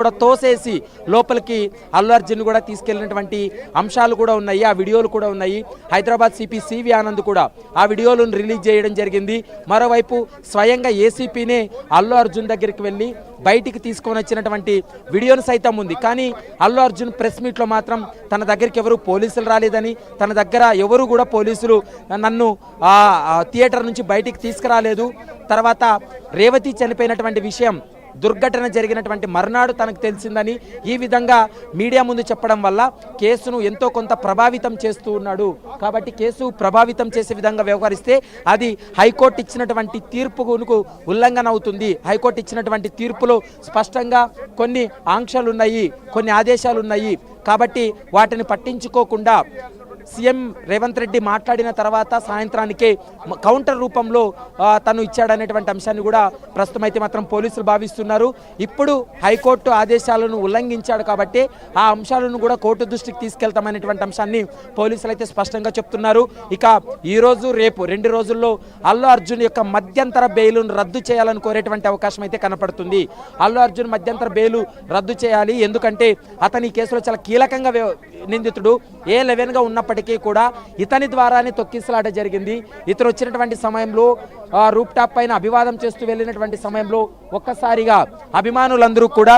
కూడా తోసేసి లోపలికి అల్లు అర్జున్ కూడా తీసుకెళ్లినటువంటి అంశాలు కూడా ఉన్నాయి, ఆ వీడియోలు కూడా ఉన్నాయి. హైదరాబాద్ సిపి సివి ఆనంద్ కూడా ఆ వీడియోలను రిలీజ్ చేయడం జరిగింది. మరోవైపు స్వయంగా ఏసీపీనే అల్లు అర్జున్ దగ్గరికి వెళ్ళి బయటికి తీసుకొని వచ్చినటువంటి వీడియోను సైతం ఉంది. కానీ అల్లు అర్జున్ ప్రెస్ మీట్లో మాత్రం తన దగ్గరికి ఎవరు పోలీసులు రాలేదని, తన దగ్గర ఎవరు కూడా పోలీసులు నన్ను థియేటర్ నుంచి బయటికి తీసుకురాలేదు, తర్వాత రేవతి చనిపోయినటువంటి విషయం దుర్ఘటన జరిగినటువంటి మర్నాడు తనకు తెలిసిందని ఈ విధంగా మీడియా ముందు చెప్పడం వల్ల కేసును ఎంతో కొంత ప్రభావితం చేస్తూ ఉన్నాడు. కాబట్టి కేసు ప్రభావితం చేసే విధంగా వ్యవహరిస్తే అది హైకోర్టు ఇచ్చినటువంటి తీర్పుకు ఉల్లంఘన అవుతుంది. హైకోర్టు ఇచ్చినటువంటి తీర్పులో స్పష్టంగా కొన్ని ఆంక్షలు ఉన్నాయి, కొన్ని ఆదేశాలు ఉన్నాయి. కాబట్టి వాటిని పట్టించుకోకుండా సీఎం రేవంత్ రెడ్డి మాట్లాడిన తర్వాత సాయంత్రానికే కౌంటర్ రూపంలో తను ఇచ్చాడనేటువంటి అంశాన్ని కూడా ప్రస్తుతం అయితే మాత్రం పోలీసులు భావిస్తున్నారు. ఇప్పుడు హైకోర్టు ఆదేశాలను ఉల్లంఘించాడు కాబట్టి ఆ అంశాలను కూడా కోర్టు దృష్టికి తీసుకెళ్తామనేటువంటి అంశాన్ని పోలీసులు అయితే స్పష్టంగా చెప్తున్నారు. ఇక ఈరోజు రేపు 2 రోజుల్లో అల్లు అర్జున్ యొక్క మధ్యంతర బెయిలును రద్దు చేయాలని కోరేటువంటి అవకాశం అయితే కనపడుతుంది. అల్లు అర్జున్ మధ్యంతర బెయిలు రద్దు చేయాలి, ఎందుకంటే అతని కేసులో చాలా కీలకంగా నిందితుడు. A11గా ఉన్నప్పటికీ కూడా ఇతని ద్వారానే తొక్కిసలాట జరిగింది. ఇతను వచ్చినటువంటి సమయంలో రూప్ టాప్ పైన అభివాదం చేస్తూ వెళ్ళినటువంటి సమయంలో ఒక్కసారిగా అభిమానులందరూ కూడా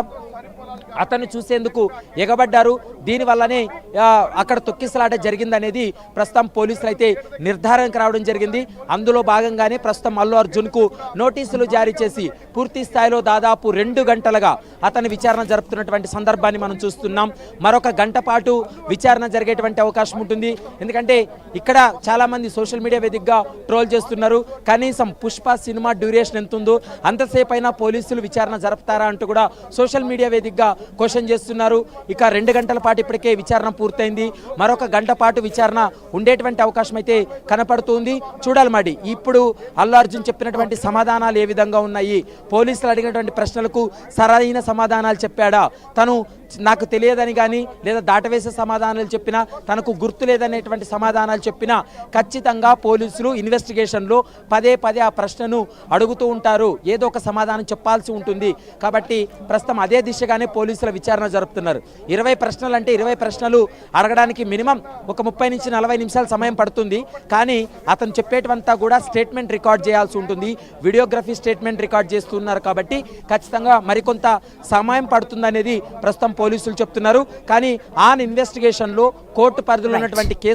అతన్ని చూసేందుకు ఎగబడ్డారు. దీనివల్లనే అక్కడ తొక్కిసలాట జరిగిందనేది ప్రస్తుతం పోలీసులు అయితే నిర్ధారణకు రావడం జరిగింది. అందులో భాగంగానే ప్రస్తుతం అల్లు అర్జున్కు నోటీసులు జారీ చేసి పూర్తి స్థాయిలో దాదాపు 2 గంటలుగా అతని విచారణ జరుపుతున్నటువంటి సందర్భాన్ని మనం చూస్తున్నాం. మరొక గంట పాటు విచారణ జరిగేటువంటి అవకాశం ఉంటుంది. ఎందుకంటే ఇక్కడ చాలామంది సోషల్ మీడియా వేదికగా ట్రోల్ చేస్తున్నారు. కనీసం పుష్ప సినిమా డ్యూరేషన్ ఎంత ఉందో అంతసేపు అయినా పోలీసులు విచారణ జరుపుతారా అంటూ కూడా సోషల్ మీడియా వేదికగా క్వశ్చన్ చేస్తున్నారు. ఇక 2 గంటల పాటు ఇప్పటికే విచారణ పూర్తయింది. మరొక గంట పాటు విచారణ ఉండేటువంటి అవకాశం అయితే కనపడుతుంది. చూడాలి మరి ఇప్పుడు అల్లు అర్జున్ చెప్పినటువంటి సమాధానాలు ఏ విధంగా ఉన్నాయి, పోలీసులు అడిగినటువంటి ప్రశ్నలకు సరైన సమాధానాలు చెప్పాడా, తను నాకు తెలియదని కానీ లేదా దాటవేసే సమాధానాలు చెప్పినా, తనకు గుర్తు లేదనేటువంటి సమాధానాలు చెప్పినా ఖచ్చితంగా పోలీసులు ఇన్వెస్టిగేషన్లో పదే ఆ ప్రశ్నను అడుగుతూ ఉంటారు, ఏదో ఒక సమాధానం చెప్పాల్సి ఉంటుంది. కాబట్టి ప్రస్తుతం అదే దిశగానే పోలీసుల విచారణ జరుపుతున్నారు. 20 ప్రశ్నలు అంటే 20 ప్రశ్నలు అడగడానికి మినిమం ఒక 30 నుంచి 40 నిమిషాల సమయం పడుతుంది. కానీ అతను చెప్పేటంతా కూడా స్టేట్మెంట్ రికార్డ్ చేయాల్సి ఉంటుంది, వీడియోగ్రఫీ స్టేట్మెంట్ రికార్డ్ చేస్తున్నారు. కాబట్టి ఖచ్చితంగా మరికొంత సమయం పడుతుందనేది ప్రస్తుతం పోలీసులు చెప్తున్నారు. కానీ ఆన్ ఇన్వెస్టిగేషన్లో కోర్టు పరిధిలో ఉన్నటువంటి కేసు